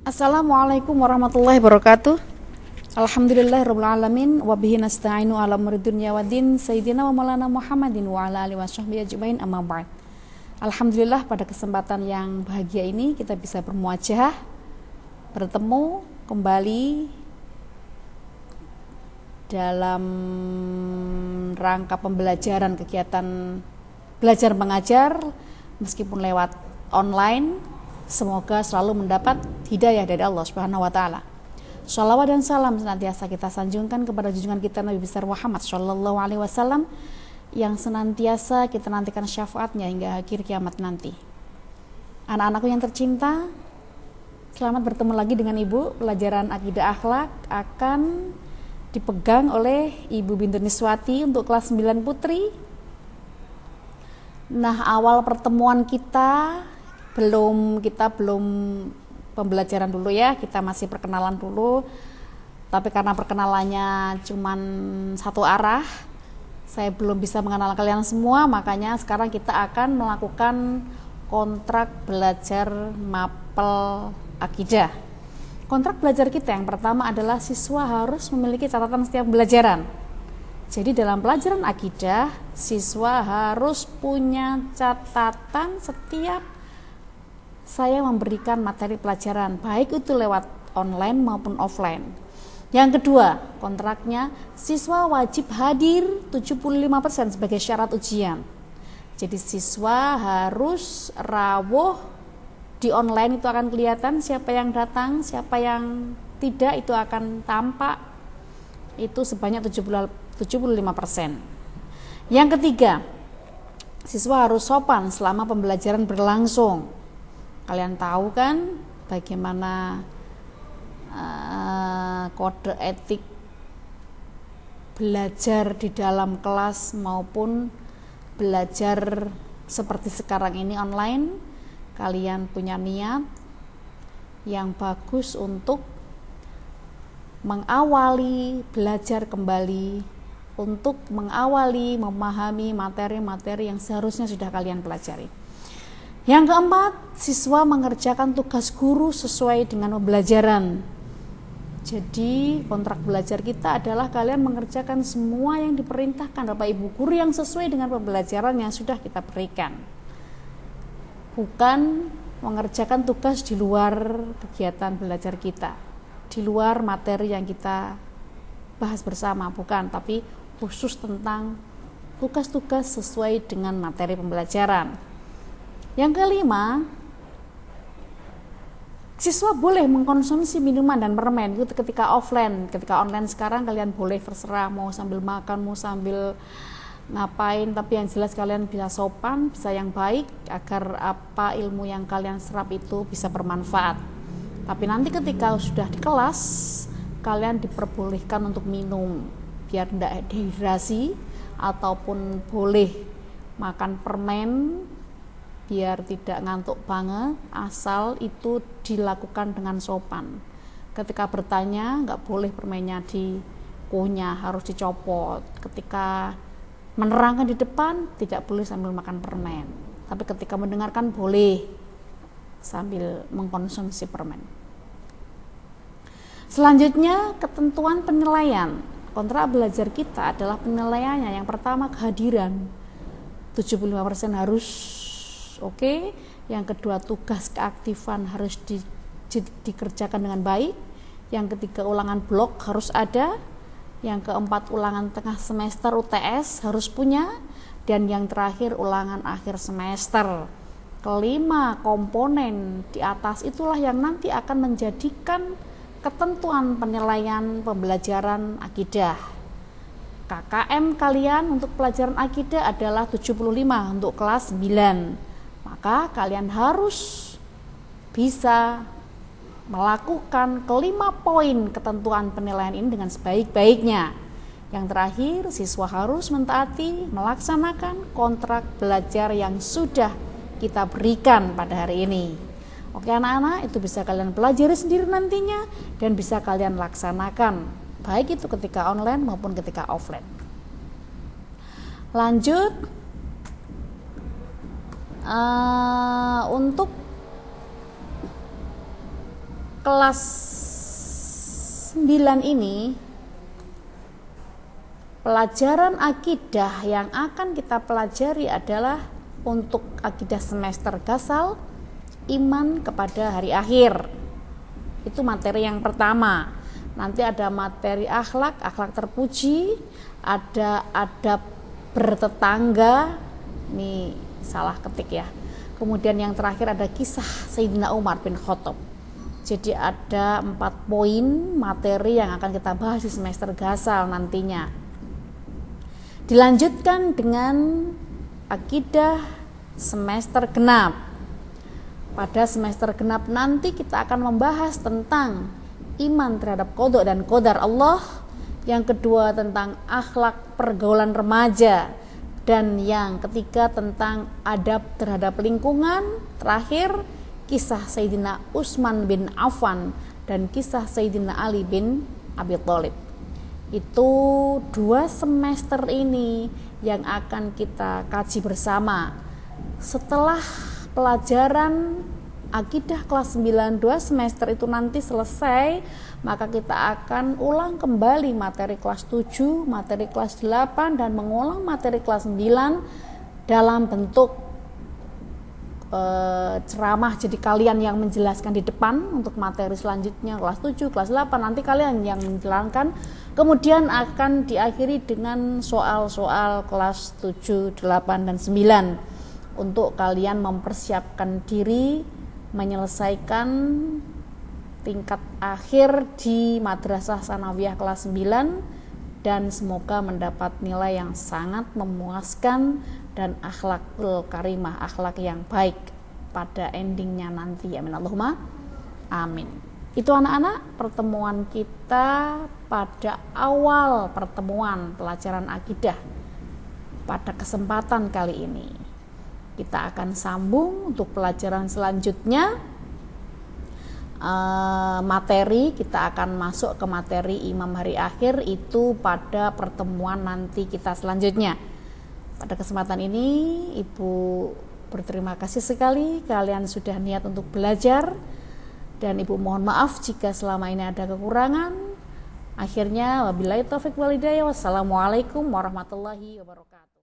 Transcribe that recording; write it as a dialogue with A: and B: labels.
A: Assalamualaikum warahmatullahi wabarakatuh. Alhamdulillahirabbil alamin wa bihi nasta'inu ala umuri dunya waddin sayyidina wa maulana Muhammadin wa ala alihi washabbihi ajmain amma ba'd. Alhamdulillah pada kesempatan yang bahagia ini kita bisa bermuajah, bertemu kembali dalam rangka pembelajaran kegiatan belajar mengajar meskipun lewat online. Semoga selalu mendapat hidayah dari Allah Subhanahu wa taala. Shalawat dan salam senantiasa kita sanjungkan kepada junjungan kita Nabi besar Muhammad sallallahu alaihi wasallam yang senantiasa kita nantikan syafaatnya hingga akhir kiamat nanti. Anak-anakku yang tercinta, selamat bertemu lagi dengan Ibu. Pelajaran akidah akhlak akan dipegang oleh Ibu Bintu Niswati untuk kelas 9 Putri. Nah, awal pertemuan kita belum pembelajaran dulu ya, kita masih perkenalan dulu. Tapi karena perkenalannya cuman satu arah, saya belum bisa mengenal kalian semua, makanya sekarang kita akan melakukan kontrak belajar mapel akidah. Kontrak belajar kita yang pertama adalah siswa harus memiliki catatan setiap pembelajaran. Jadi dalam pelajaran akidah, siswa harus punya catatan setiap saya memberikan materi pelajaran, baik itu lewat online maupun offline. Yang kedua, kontraknya siswa wajib hadir 75% sebagai syarat ujian. Jadi siswa harus rawuh di online, itu akan kelihatan siapa yang datang, siapa yang tidak, itu akan tampak. Itu sebanyak 75%. Yang ketiga, siswa harus sopan selama pembelajaran berlangsung. Kalian tahu kan bagaimana kode etik belajar di dalam kelas maupun belajar seperti sekarang ini online. Kalian punya niat yang bagus untuk mengawali belajar kembali, untuk mengawali memahami materi-materi yang seharusnya sudah kalian pelajari. Yang keempat, siswa mengerjakan tugas guru sesuai dengan pembelajaran. Jadi kontrak belajar kita adalah kalian mengerjakan semua yang diperintahkan Bapak Ibu guru yang sesuai dengan pembelajaran yang sudah kita berikan. Bukan mengerjakan tugas di luar kegiatan belajar kita, di luar materi yang kita bahas bersama, bukan, tapi khusus tentang tugas-tugas sesuai dengan materi pembelajaran. Yang kelima, siswa boleh mengkonsumsi minuman dan permen itu ketika offline. Ketika online sekarang kalian boleh terserah mau sambil makan, mau sambil ngapain, tapi yang jelas kalian bisa sopan, bisa yang baik, agar apa ilmu yang kalian serap itu bisa bermanfaat. Tapi nanti ketika sudah di kelas, kalian diperbolehkan untuk minum biar tidak dehidrasi, ataupun boleh makan permen biar tidak ngantuk banget, asal itu dilakukan dengan sopan. Ketika bertanya, nggak boleh permennya dikunyah, harus dicopot. Ketika menerangkan di depan, tidak boleh sambil makan permen. Tapi ketika mendengarkan, boleh sambil mengkonsumsi permen. Selanjutnya, ketentuan penilaian. Kontrak belajar kita adalah penilaiannya. Yang pertama, kehadiran. 75% harus oke. Yang kedua, tugas keaktifan harus dikerjakan dengan baik. Yang ketiga, ulangan blok harus ada. Yang keempat, ulangan tengah semester UTS harus punya. Dan yang terakhir, ulangan akhir semester. Kelima komponen di atas itulah yang nanti akan menjadikan ketentuan penilaian pembelajaran akidah. KKM kalian untuk pelajaran akidah adalah 75 untuk kelas 9. Maka kalian harus bisa melakukan kelima poin ketentuan penilaian ini dengan sebaik-baiknya. Yang terakhir, siswa harus mentaati, melaksanakan kontrak belajar yang sudah kita berikan pada hari ini. Oke anak-anak, itu bisa kalian pelajari sendiri nantinya dan bisa kalian laksanakan, baik itu ketika online maupun ketika offline. Lanjut, untuk kelas 9 ini pelajaran akidah yang akan kita pelajari adalah untuk akidah semester Gasal, iman kepada hari akhir. Itu materi yang pertama. Nanti ada materi akhlak terpuji, ada adab bertetangga, ini salah ketik ya. Kemudian yang terakhir ada kisah Sayyidina Umar bin Khattab. Jadi ada 4 poin materi yang akan kita bahas di semester Gasal nantinya. Dilanjutkan dengan akidah semester genap. Pada semester genap nanti kita akan membahas tentang iman terhadap qada dan qadar Allah. Yang kedua tentang akhlak pergaulan remaja. Dan yang ketiga tentang adab terhadap lingkungan. Terakhir kisah Sayyidina Utsman bin Affan dan kisah Sayyidina Ali bin Abi Thalib. Itu 2 semester ini yang akan kita kaji bersama. Setelah pelajaran akidah kelas 9 2 semester itu nanti selesai, maka kita akan ulang kembali materi kelas 7, materi kelas 8 dan mengulang materi kelas 9 dalam bentuk ceramah. Jadi kalian yang menjelaskan di depan untuk materi selanjutnya kelas 7, kelas 8 nanti kalian yang menjelaskan. Kemudian akan diakhiri dengan soal-soal kelas 7, 8 dan 9 untuk kalian mempersiapkan diri menyelesaikan tingkat akhir di Madrasah Sanawiyah kelas 9 dan semoga mendapat nilai yang sangat memuaskan dan akhlakul karimah, akhlak yang baik pada endingnya nanti. Amin Allahumma amin. Itu anak-anak pertemuan kita pada awal pertemuan pelajaran akidah pada kesempatan kali ini. Kita akan sambung untuk pelajaran selanjutnya. Materi kita akan masuk ke materi imam hari akhir itu pada pertemuan nanti kita selanjutnya. Pada kesempatan ini Ibu berterima kasih sekali kalian sudah niat untuk belajar dan Ibu mohon maaf jika selama ini ada kekurangan. Akhirnya wabillahi taufik wal hidayah. Wassalamualaikum warahmatullahi wabarakatuh.